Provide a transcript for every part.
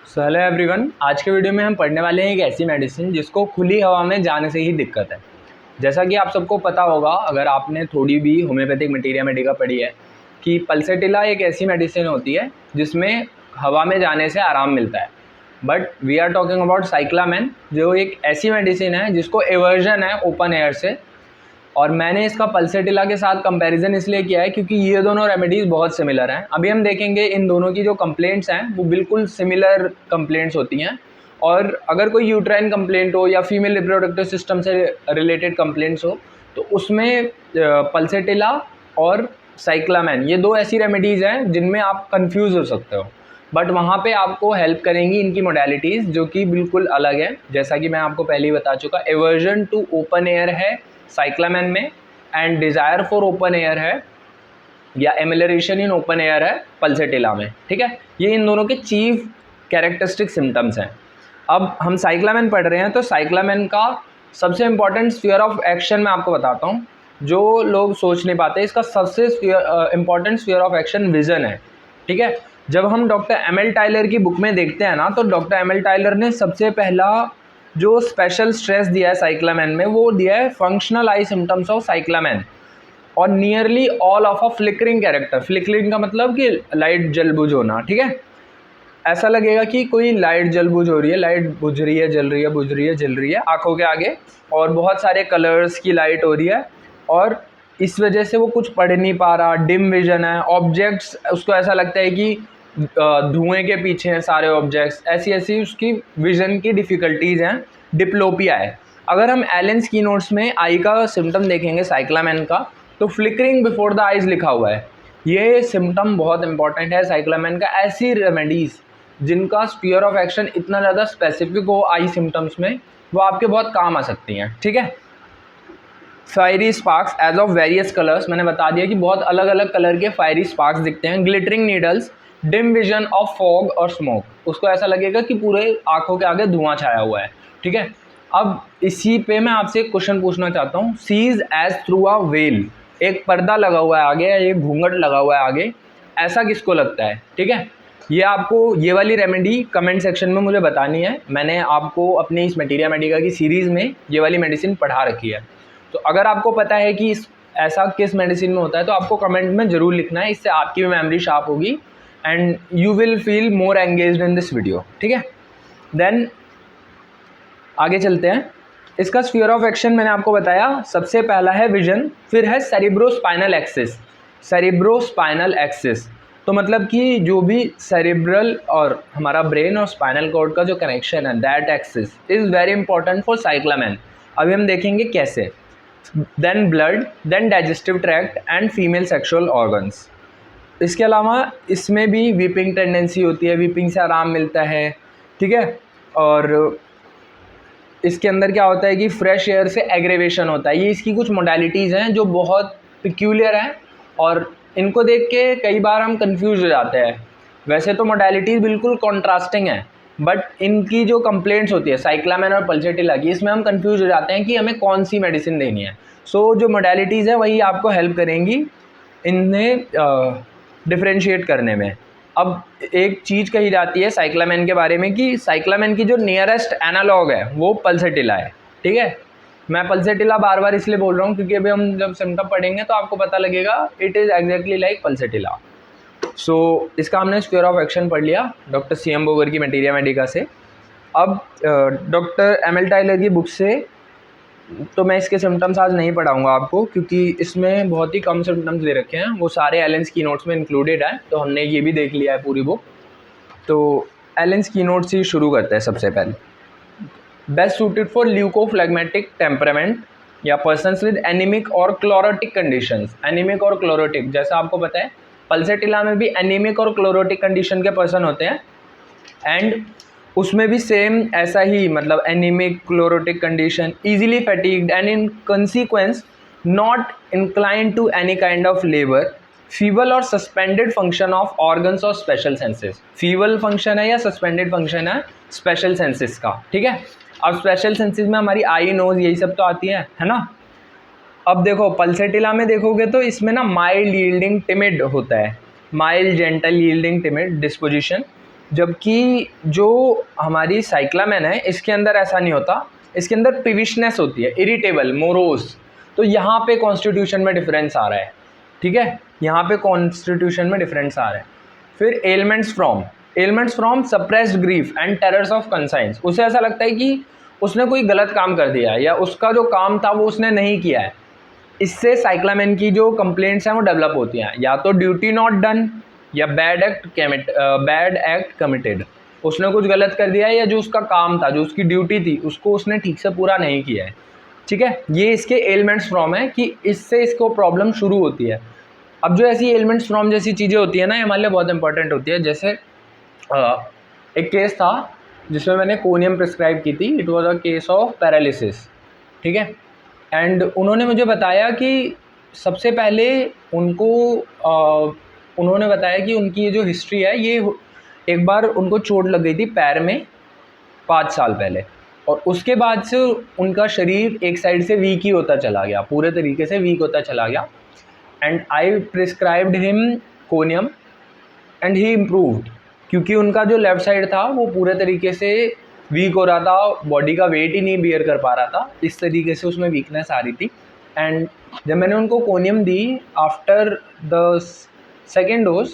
So hello everyone, आज के video में हम पढ़ने वाले हैं एक ऐसी मेडिसिन जिसको खुली हवा में जाने से ही दिक्कत है। जैसा कि आप सबको पता होगा, अगर आपने थोड़ी भी होम्योपैथिक मटीरिया मेडिका पढ़ी है, कि पल्सेटिला एक ऐसी मेडिसिन होती है जिसमें हवा में जाने से आराम मिलता है। But we are talking about cyclamen, जो एक ऐसी मेडिसिन है जिसको एवर्जन है ओपन एयर से। और मैंने इसका पल्सेटिला के साथ कंपैरिजन इसलिए किया है क्योंकि ये दोनों रेमेडीज़ बहुत सिमिलर हैं। अभी हम देखेंगे इन दोनों की जो कंप्लेंट्स हैं वो बिल्कुल सिमिलर कंप्लेंट्स होती हैं। और अगर कोई यूट्राइन कंप्लेंट हो या फीमेल रिप्रोडक्टिव सिस्टम से रिलेटेड कंप्लेंट्स हो तो उसमें पल्सेटिला और साइक्लामेन ये दो ऐसी रेमेडीज़ हैं जिनमें आप कंफ्यूज हो सकते हो। बट वहाँ पे आपको हेल्प करेंगी इनकी मोडालिटीज़ जो कि बिल्कुल अलग है। जैसा कि मैं आपको पहले ही बता चुका, एवर्जन टू ओपन एयर है साइक्लामेन में and desire for open air है या एमिलरेशन इन ओपन एयर है पल्सेटिला में। ठीक है, ये इन दोनों के चीफ कैरेक्टरिस्टिक सिम्टम्स हैं। अब हम साइक्लामेन पढ़ रहे हैं तो साइक्लामेन का सबसे इंपॉर्टेंट स्फीयर ऑफ एक्शन मैं आपको बताता हूँ, जो लोग सोच नहीं पाते। इसका सबसे important sphere of action vision है। ठीक है, जब हम डॉक्टर एम.एल. टाइलर की बुक में देखते हैं ना, तो डॉक्टर एम.एल. टाइलर ने सबसे पहला जो स्पेशल स्ट्रेस दिया है साइक्लामेन में वो दिया है फंक्शनल आई सिम्टम्स ऑफ साइक्लामेन और nearly all of a flickering character. Flickering का मतलब कि लाइट जल बुझ होना। ठीक है, ऐसा लगेगा कि कोई लाइट जल बुझ हो रही है, लाइट बुझ रही है, जल रही है, बुझ रही है, जल रही है आंखों के आगे, और बहुत सारे कलर्स की लाइट हो रही है और इस वजह से वो कुछ पढ़ नहीं पा रहा, डिम विजन है, ऑब्जेक्ट्स उसको ऐसा लगता है कि धुएं के पीछे हैं सारे ऑब्जेक्ट्स, ऐसी ऐसी उसकी विजन की डिफ़िकल्टीज़ हैं, डिप्लोपिया है। अगर हम एलेन्स की नोट्स में आई का सिम्टम देखेंगे साइक्लामेन का, तो फ्लिकरिंग बिफोर द आइज़ लिखा हुआ है। ये सिम्टम बहुत इंपॉर्टेंट है साइक्लामेन का। ऐसी रेमेडीज़ जिनका स्फीयर ऑफ एक्शन इतना ज़्यादा स्पेसिफिक हो आई सिम्टम्स में, वो आपके बहुत काम आ सकती हैं। ठीक है, fiery sparks as of various colours, मैंने बता दिया कि बहुत अलग अलग कलर के फायरी स्पार्क्स दिखते हैं। Glittering needles, dim vision of fog और स्मोक, उसको ऐसा लगेगा कि पूरे आंखों के आगे धुआं छाया हुआ है। ठीक है, अब इसी पे मैं आपसे एक क्वेश्चन पूछना चाहता हूँ। Sees as through a veil, एक पर्दा लगा हुआ है आगे, एक घूंघट लगा हुआ है आगे, ऐसा किसको लगता है? ठीक है, ये आपको ये वाली रेमेडी कमेंट सेक्शन में मुझे बतानी है। मैंने आपको अपनी इस मटीरिया मेडिका की सीरीज़ में ये वाली मेडिसिन पढ़ा रखी है, तो अगर आपको पता है कि ऐसा किस मेडिसिन में होता है तो आपको कमेंट में ज़रूर लिखना है। इससे आपकी भी मेमोरी शार्प होगी and you will feel more engaged in this video. ठीक है, देन आगे चलते हैं। इसका स्फीयर ऑफ एक्शन मैंने आपको बताया, सबसे पहला है विजन, फिर है सेरिब्रोस्पाइनल एक्सिस। सेरिब्रोस्पाइनल एक्सिस तो मतलब कि जो भी सेरिब्रल और हमारा ब्रेन और स्पाइनल कॉर्ड का जो कनेक्शन है, that axis is very important for cyclamen. अभी हम देखेंगे कैसे। Then blood, then digestive tract and female sexual organs. इसके अलावा इसमें भी वीपिंग टेंडेंसी होती है, वीपिंग से आराम मिलता है। ठीक है, और इसके अंदर क्या होता है कि फ्रेश एयर से एग्रेवेशन होता है। ये इसकी कुछ मोडालिटीज़ हैं जो बहुत पिक्यूलियर हैं और इनको देख के कई बार हम कंफ्यूज हो जाते हैं। वैसे तो मोडालिटीज़ बिल्कुल कॉन्ट्रास्टिंग है, बट इनकी जो कंप्लेंट्स होती है साइक्लामेन और पल्सेटिला की, इसमें हम कंफ्यूज हो जाते हैं कि हमें कौन सी मेडिसिन देनी है। सो जो मोडालिटीज़ है वही आपको हेल्प करेंगी इन्हें डिफ्रेंशिएट करने में। अब एक चीज़ कही जाती है साइक्लामेन के बारे में कि साइक्लामेन की जो नियरेस्ट एनालॉग है वो पल्सेटिला है। ठीक है, मैं पल्सेटिला बार बार इसलिए बोल रहा हूँ क्योंकि अभी हम जब सिम्टम पढ़ेंगे तो आपको पता लगेगा it is exactly like pulsatilla. So इसका हमने स्फीयर ऑफ एक्शन पढ़ लिया डॉक्टर सी.एम. बोगर की मटीरिया मेडिका से। अब डॉक्टर एम.एल. टाइलर की बुक से तो मैं इसके सिम्टम्स आज नहीं पढ़ाऊँगा आपको क्योंकि इसमें बहुत ही कम सिम्टम्स दे रखे हैं, वो सारे एलेन्स की नोट्स में इंक्लूडेड है, तो हमने ये भी देख लिया है पूरी बुक। तो एलेन्स की नोट्स ही शुरू करते हैं। सबसे पहले, बेस्ट सूटेड फॉर ल्यूकोफ्लेग्मेटिक टेम्परामेंट या पर्सन्स विद एनीमिक और क्लोरोटिक कंडीशंस। एनीमिक और क्लोरोटिक, जैसा आपको पता है पल्सेटिला में भी एनीमिक और क्लोरोटिक कंडीशन के पर्सन होते हैं एंड उसमें भी सेम ऐसा ही, मतलब anaemic, chlorotic condition, easily fatigued and in consequence not inclined to any kind of labour, feeble और सस्पेंडेड फंक्शन ऑफ ऑर्गन्स और स्पेशल सेंसेस। फीबल फंक्शन है या सस्पेंडेड फंक्शन है स्पेशल सेंसेस का। ठीक है, अब स्पेशल सेंसेस में हमारी आई, नोज, यही सब तो आती है ना। अब देखो पल्सेटिला में देखोगे तो इसमें ना माइल्ड यील्डिंग टिमिड होता है, mild gentle yielding timid disposition. जबकि जो हमारी साइक्लामेन है इसके अंदर ऐसा नहीं होता, इसके अंदर पिविशनेस होती है, इरिटेबल, मोरोज। तो यहाँ पे कॉन्स्टिट्यूशन में डिफरेंस आ रहा है, ठीक है, यहाँ पे कॉन्स्टिट्यूशन में डिफरेंस आ रहा है। फिर elements from suppressed grief and terrors of conscience, उसे ऐसा लगता है कि उसने कोई गलत काम कर दिया है या उसका जो काम था वो उसने नहीं किया है। इससे साइक्लामेन की जो कंप्लेंट्स हैं वो डेवलप होती हैं, या तो ड्यूटी नॉट डन या बैड एक्ट कमिटेड, उसने कुछ गलत कर दिया है या जो उसका काम था, जो उसकी ड्यूटी थी, उसको उसने ठीक से पूरा नहीं किया है, ठीक है। ये इसके एलिमेंट्स फ्रॉम है कि इससे इसको प्रॉब्लम शुरू होती है। अब जो ऐसी एलिमेंट्स फ्रॉम जैसी चीज़ें होती है ना, ये हमारे लिए बहुत इंपॉर्टेंट होती है। जैसे एक केस था जिसमें मैंने कोनियम प्रिस्क्राइब की थी, it was a case of paralysis, ठीक है। एंड उन्होंने मुझे बताया कि सबसे पहले उन्होंने बताया कि उनकी ये जो हिस्ट्री है, ये एक बार उनको चोट लग गई थी पैर में 5 साल पहले, और उसके बाद से उनका शरीर एक साइड से वीक ही होता चला गया, पूरे तरीके से वीक होता चला गया। And I prescribed him conium and he improved, क्योंकि उनका जो लेफ़्ट साइड था वो पूरे तरीके से वीक हो रहा था, बॉडी का वेट ही नहीं बियर कर पा रहा था, इस तरीके से उसमें वीकनेस आ रही थी। एंड जब मैंने उनको conium the after the second dose,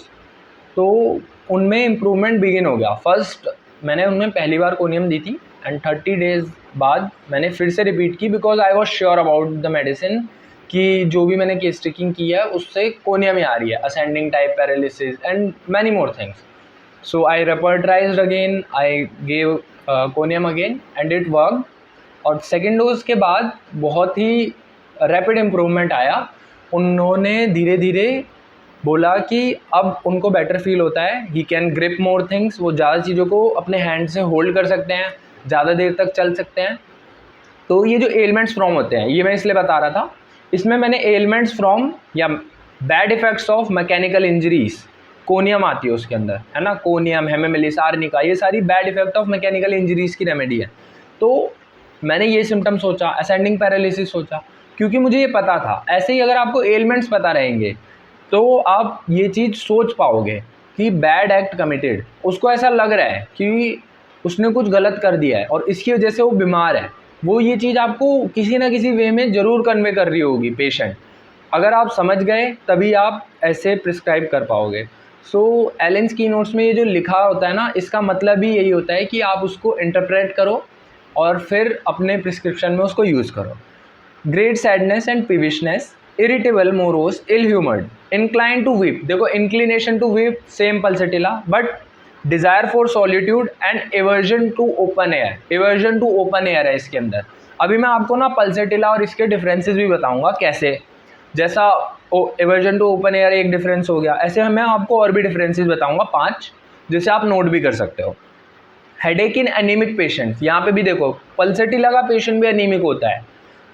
तो उनमें इम्प्रूवमेंट बिगिन हो गया। फर्स्ट मैंने उनमें पहली बार कोनियम दी थी एंड 30 डेज़ बाद मैंने फिर से रिपीट की, because I was sure about the medicine कि जो भी मैंने केस टेकिंग की है उससे कोनियम ही आ रही है, ascending type paralysis and many more things. So I repertorised again, I gave conium again and it work. और सेकेंड डोज के बाद बहुत ही रैपिड इम्प्रूवमेंट आया। उन्होंने धीरे धीरे बोला कि अब उनको बेटर फील होता है, he can grip more things, वो ज़्यादा चीज़ों को अपने हैंड से होल्ड कर सकते हैं, ज़्यादा देर तक चल सकते हैं। तो ये जो एलिमेंट्स फ्रॉम होते हैं, ये मैं इसलिए बता रहा था, इसमें मैंने एलिमेंट्स फ्रॉम या bad effects of mechanical injuries, conium आती है उसके अंदर, है ना, कोनियम, हेमेमिलिस, आर्निका, ये सारी bad effect of mechanical injuries की रेमेडी है। तो मैंने ये सिम्टम सोचा, असेंडिंग पैरालिसिस सोचा, क्योंकि मुझे ये पता था। ऐसे ही अगर आपको एलिमेंट्स पता रहेंगे तो आप ये चीज़ सोच पाओगे कि बैड एक्ट कमिटेड, उसको ऐसा लग रहा है कि उसने कुछ गलत कर दिया है और इसकी वजह से वो बीमार है, वो ये चीज़ आपको किसी ना किसी वे में ज़रूर कन्वे कर रही होगी पेशेंट। अगर आप समझ गए तभी आप ऐसे प्रिस्क्राइब कर पाओगे। सो एलेन्स की नोट्स में ये जो लिखा होता है ना, इसका मतलब भी यही होता है कि आप उसको इंटरप्रेट करो और फिर अपने प्रिस्क्रिप्शन में उसको यूज़ करो। Great sadness and peevishness, irritable, morose, ill humoured, incline to weep, देखो inclination to weep same pulsatilla, but desire for solitude and aversion to open air, aversion to open air है इसके अंदर। अभी मैं आपको ना पल्सेटिला और इसके डिफरेंसेस भी बताऊंगा कैसे, जैसा एवर्जन टू ओपन एयर एक डिफरेंस हो गया, ऐसे मैं आपको और भी डिफरेंसेस बताऊंगा 5, जिसे आप नोट भी कर सकते हो। हेडेक इन एनीमिक पेशेंट्स, यहाँ पे भी देखो पल्सेटिला का पेशेंट भी एनीमिक होता है।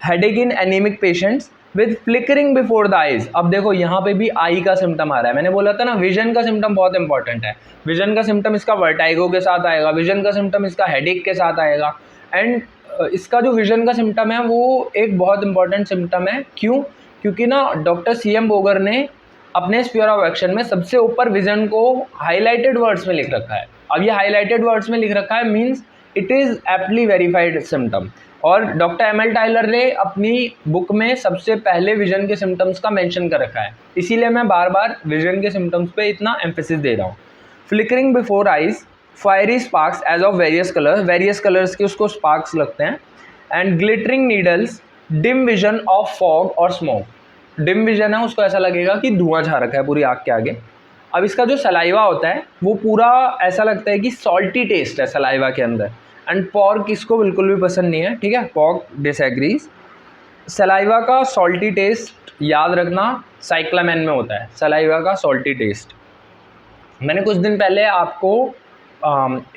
Headache in anaemic patients with flickering before the eyes, अब देखो यहाँ पे भी आई का सिम्टम आ रहा है। मैंने बोला था ना विजन का सिम्टम बहुत इंपॉर्टेंट है, विजन का सिम्टम इसका वर्टाइगो के साथ आएगा, विजन का सिम्टम इसका हेडेक के साथ आएगा। एंड इसका जो विजन का सिम्टम है वो एक बहुत इंपॉर्टेंट सिम्टम है। क्यों? क्योंकि ना डॉक्टर CM बोगर ने अपने स्फीयर ऑफ एक्शन में सबसे ऊपर विजन को हाईलाइटेड वर्ड्स में लिख रखा है। अब ये हाईलाइटेड वर्ड्स में लिख रखा है means it is aptly verified symptom. और डॉक्टर ML टाइलर ने अपनी बुक में सबसे पहले विजन के सिम्टम्स का मेंशन कर रखा है, इसीलिए मैं बार बार विजन के सिम्टम्स पे इतना एम्फेसिस दे रहा हूँ। Flickering before eyes, fiery sparks as of various colours के उसको स्पार्क्स लगते हैं, and glittering needles, dim vision of fog और स्मोक। डिम विजन है, उसको ऐसा लगेगा कि धुआं छा रखा है पूरी आँख के आगे। अब इसका जो सलाइवा होता है वो पूरा ऐसा लगता है कि सॉल्टी टेस्ट है सलाइवा के अंदर। एंड पॉर्क इसको बिल्कुल भी पसंद नहीं है, ठीक है, पॉर्क डिसएग्रीज। सलाइवा का सॉल्टी टेस्ट याद रखना साइक्लामेन में होता है, सलाइवा का सॉल्टी टेस्ट। मैंने कुछ दिन पहले आपको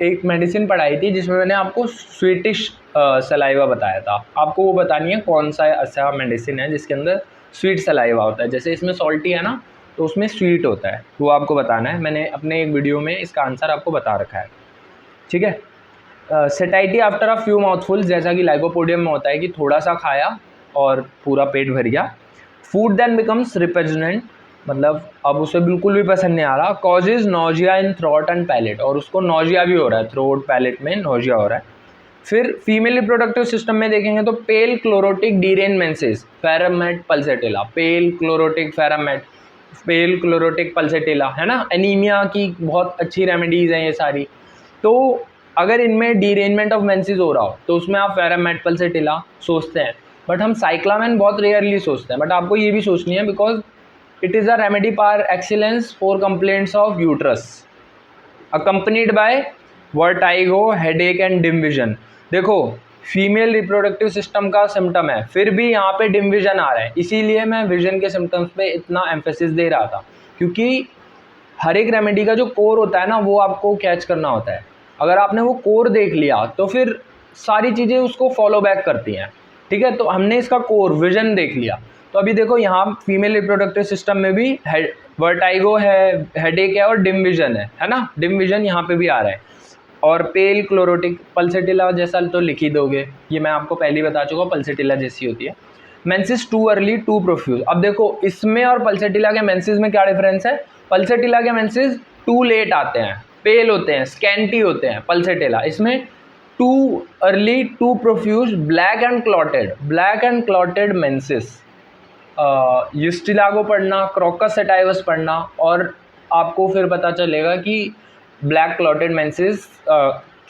एक मेडिसिन पढ़ाई थी जिसमें मैंने आपको स्वीटिश सलाइवा बताया था। आपको वो बतानी है कौन सा ऐसा मेडिसिन है जिसके अंदर स्वीट सलाइवा होता है। जैसे इसमें सॉल्टी है ना, तो उसमें स्वीट होता है, वो आपको बताना है। मैंने अपने एक वीडियो में इसका आंसर आपको बता रखा है, ठीक है। सेटाइटी आफ्टर अ फ्यू माउथफुल्स, जैसा कि लाइकोपोडियम में होता है कि थोड़ा सा खाया और पूरा पेट भर गया। फूड देन बिकम्स रिपेजनेंट, मतलब अब उसे बिल्कुल भी पसंद नहीं आ रहा। Causes nausea in throat and palate, और उसको नोजिया भी हो रहा है, थ्रोट पैलेट में नोजिया हो रहा है। फिर फीमेल रिप्रोडक्टिव सिस्टम में देखेंगे तो पेल क्लोरोटिक डीरेनमेंसिस फेरामेट पल्सेटिला, पेल क्लोरोटिक फेरामेट, पेल क्लोरोटिक पल्सेटिला, है ना। एनीमिया की बहुत अच्छी रेमेडीज़ हैं ये सारी। तो अगर इनमें डीरेंजमेंट ऑफ मेंसेस हो रहा हो तो उसमें आप फेरामेट पल्सेटिला सोचते हैं, बट हम साइक्लामेन बहुत रेयरली सोचते हैं। बट आपको ये भी सोचनी है because it is a remedy par excellence for complaints of uterus accompanied by vertigo, headache and dim vision. देखो फीमेल रिप्रोडक्टिव सिस्टम का सिम्टम है, फिर भी यहाँ पे डिम विजन आ रहा है, इसीलिए मैं विजन के सिम्टम्स पे इतना एम्फेसिस दे रहा था, क्योंकि हर एक रेमेडी का जो कोर होता है ना वो आपको कैच करना होता है। अगर आपने वो कोर देख लिया तो फिर सारी चीज़ें उसको फॉलो बैक करती हैं, ठीक है। तो हमने इसका कोर विजन देख लिया। तो अभी देखो यहाँ फीमेल रिप्रोडक्टिव सिस्टम में भी वर्टाइगो है, हेडेक है और डिम विजन है ना। डिम विजन यहाँ पे भी आ रहा है। और पेल क्लोरोटिक पल्सेटिला जैसा तो लिख ही दोगे, ये मैं आपको पहले ही बता चुका, पल्सेटिला जैसी होती है। Menses too early too profuse, अब देखो इसमें और पल्सेटिला के मेंसेस में क्या डिफरेंस है। पल्सेटिला के मेंसेस टू लेट आते हैं, पेल होते हैं, स्कैंटी होते हैं पल्सेटिला, इसमें too early too profuse black and clotted menses. Ustilago पढ़ना, क्रॉकस सेटाइवस पढ़ना, और आपको फिर पता चलेगा कि ब्लैक क्लॉटेड मेंसेस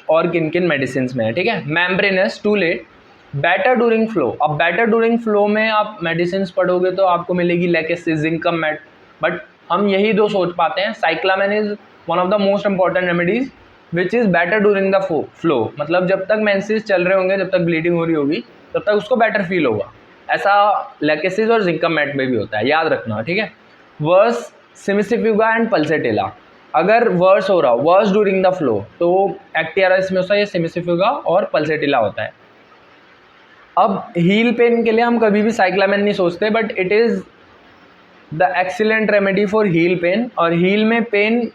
और किन किन मेडिसिन में है, ठीक है। Membranous too late, better during flow, अब बेटर ड्यूरिंग फ्लो में आप मेडिसिन पढ़ोगे तो आपको मिलेगी लेकेसिस, जिंकम मेट, बट हम यही दो सोच पाते हैं। Cyclamen is one of the most important remedies which is better during the flow, मतलब जब तक मेंसेस चल रहे होंगे, जब तक ब्लीडिंग हो रही होगी, तब तक उसको बेटर फील होगा। ऐसा लेकेसिस और जिंकम मेट में भी होता है, याद रखना, ठीक है। वर्स सिमिसिफ्यूगा एंड पल्सेटिला, अगर वर्स हो रहा हो, वर्स ड्यूरिंग द फ्लो, तो एक्टियारिस में होता है, ये सिमिसिफ्यूगा और पल्सेटिला होता है। अब हील पेन के लिए हम कभी भी साइक्लामेन नहीं सोचते, but it is the excellent remedy for heel pain. और हील में pain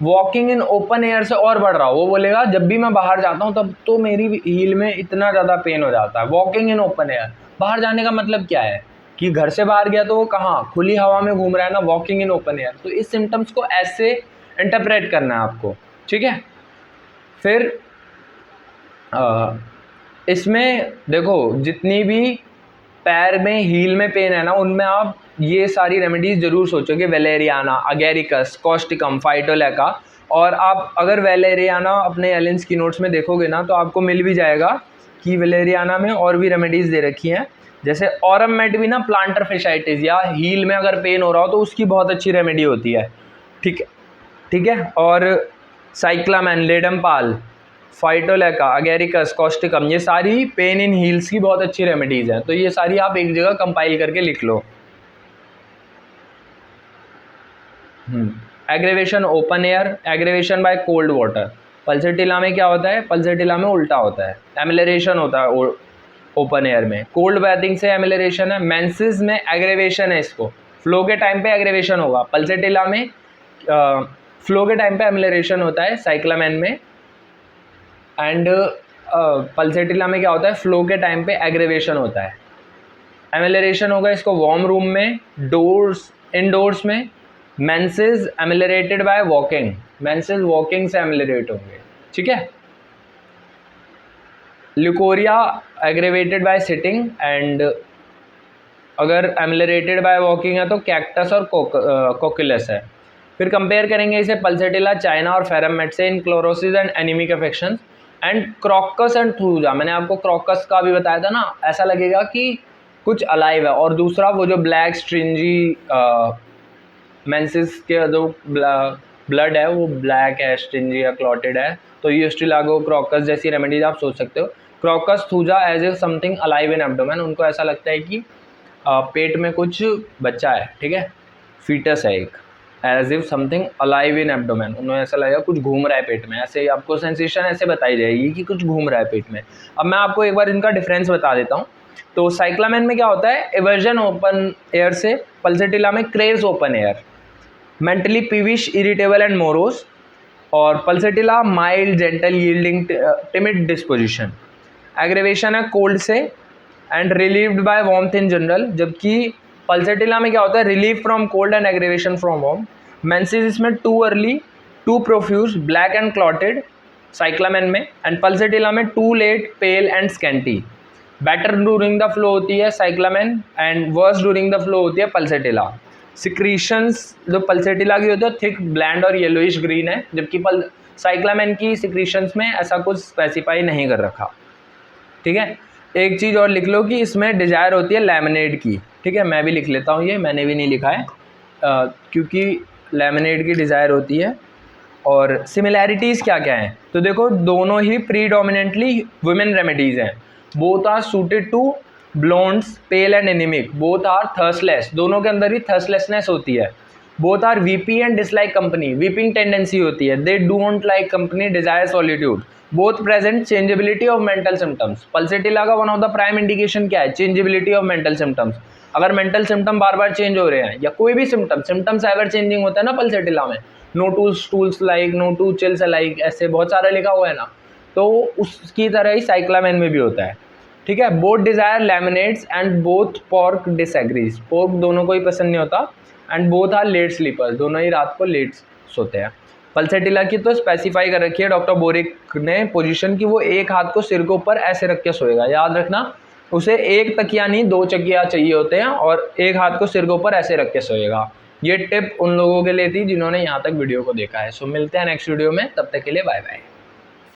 walking in open air से और बढ़ रहा हो, वो बोलेगा जब भी मैं बाहर जाता हूँ तब तो मेरी हील में इतना ज़्यादा पेन हो जाता है। वॉकिंग इन ओपन एयर, बाहर जाने का मतलब क्या है कि घर से बाहर गया तो वो कहाँ, खुली हवा में घूम रहा है ना, वॉकिंग इन ओपन एयर। तो इस सिम्टम्स को ऐसे इंटरप्रेट करना है आपको, ठीक है। फिर इसमें देखो जितनी भी पैर में हील में पेन है ना, उनमें आप ये सारी रेमेडीज जरूर सोचोगे, वेलेरियाना, अगेरिकस, कॉस्टिकम, फाइटोलैका। और आप अगर वेलेरियाना अपने एलेंस की नोट्स में देखोगे ना तो आपको मिल भी जाएगा कि वेलेरियाना में और भी रेमेडीज़ दे रखी हैं, जैसे ऑरम मेट भी ना, प्लांटर फेशाइटिस या हील में अगर पेन हो रहा हो तो उसकी बहुत अच्छी रेमेडी होती है, ठीक है। और साइक्लामेन, लेडमपाल, फाइटोलैका, अगेरिकस, कॉस्टिकम, ये सारी पेन इन हील्स की बहुत अच्छी रेमेडीज़ हैं। तो ये सारी आप एक जगह कंपाइल करके लिख लो। Aggravation open air, aggravation by cold water, pulsatilla में क्या होता है, पल्सेटिला में उल्टा होता है, एमिलरेशन होता है ओपन एयर में, कोल्ड बैथिंग से एमिलरेशन है। मेंसेस में एग्रेवेशन है, इसको फ्लो के टाइम पे एग्रेवेशन होगा, पल्सेटिला में फ्लो के टाइम पे एमिलरेशन होता है साइक्लामेन में, एंड पल्सेटिला में क्या होता है, फ्लो के टाइम पे एग्रेवेशन होता है। एमिलरेशन होगा इसको वार्म रूम में, इंडोर्स में। Menses ameliorated by walking, menses walking से एमिलरेट होंगे, ठीक है। Leucorrhoea aggravated by sitting, and अगर एमिलरेटेड बाय वॉकिंग है तो कैक्टस और कोकुलस है। फिर कंपेयर करेंगे इसे पल्सेटिला, चाइना और फेरामेट से in chlorosis and anaemic affections, and crocus and thuja. मैंने आपको क्रॉकस का भी बताया था ना, ऐसा लगेगा कि कुछ अलाइव है। और दूसरा वो जो ब्लैक स्ट्रिंजी मेंसेस के जो ब्लड है वो ब्लैक है, स्ट्रिंजी या क्लॉटेड है, तो यूस्टिलागो, क्रॉकस जैसी रेमेडीज आप सोच सकते हो। Crocus thuja as if something alive in abdomen, उनको ऐसा लगता है कि पेट में कुछ बच्चा है, ठीक है, फीटस है एक, as if something alive in abdomen, उन्हें ऐसा लगेगा कुछ घूम रहा है पेट में, ऐसे आपको सेंसेशन ऐसे बताई जाएगी कि कुछ घूम रहा है पेट में। अब मैं आपको एक बार इनका डिफरेंस बता देता हूँ। तो साइक्लामेन में क्या होता है, एवर्जन ओपन एयर से, पल्सेटिला में craves open air, mentally peevish, irritable and morose, और pulsatilla mild, gentle, yielding, timid disposition. Aggravation है कोल्ड से and relieved by warmth in general, जबकि पल्सेटिला में क्या होता है, relief from cold and aggravation from warm. Menses इसमें too early, too profuse, black and clotted cyclamen में, and pulsatilla में too late, pale and scanty. Better during the flow होती है cyclamen and worse during the flow होती है pulsatilla. Secretions जो pulsatilla की होती है थिक, ब्लैंड और येलोइश ग्रीन है, जबकि साइक्लामेन की सिक्रीशंस में ऐसा कुछ स्पेसिफाई नहीं कर रखा। ठीक है, एक चीज़ और लिख लो कि इसमें डिजायर होती है लैमिनेड की। ठीक है, मैं भी लिख लेता हूँ, ये मैंने भी नहीं लिखा है क्योंकि लैमिनेड की डिज़ायर होती है। और सिमिलैरिटीज़ क्या क्या हैं, तो देखो दोनों ही प्रीडोमिनेंटली वुमेन रेमेडीज़ हैं। Both are suited to blondes, pale and anaemic, both are thirstless, दोनों के अंदर ही थर्स्टलेसनेस होती है। Both are weepy and dislike company, weeping tendency होती है। They don't like company, desire solitude. Both present changeability of mental symptoms. Pulsatilla का one of the prime indication क्या है, चेंजेबिलिटी ऑफ मेंटल सिम्टम्स। अगर mental symptom बार बार change हो रहे हैं या कोई भी सिम्टम्स एवर चेंजिंग होता है ना पल्सेटिला में, no to stools like, no to chills like, ऐसे बहुत सारा लिखा हुआ है ना, तो उसकी तरह ही साइक्लामेन में भी होता है। ठीक है, both desire laminates and both pork disagrees, pork दोनों को ही पसंद नहीं होता। And both are late sleepers, दोनों ही रात को लेट सोते हैं। पल्सेटिला की तो स्पेसिफाई कर रखी है डॉक्टर बोरिक ने पोजीशन की, वो एक हाथ को सिर के ऊपर ऐसे रख के सोएगा। याद रखना, उसे एक तकिया नहीं दो तकिया चाहिए होते हैं, और एक हाथ को सिर के ऊपर ऐसे रख के सोएगा। ये टिप उन लोगों के लिए थी जिन्होंने यहाँ तक वीडियो को देखा है। सो मिलते हैं नेक्स्ट वीडियो में, तब तक के लिए बाय बाय।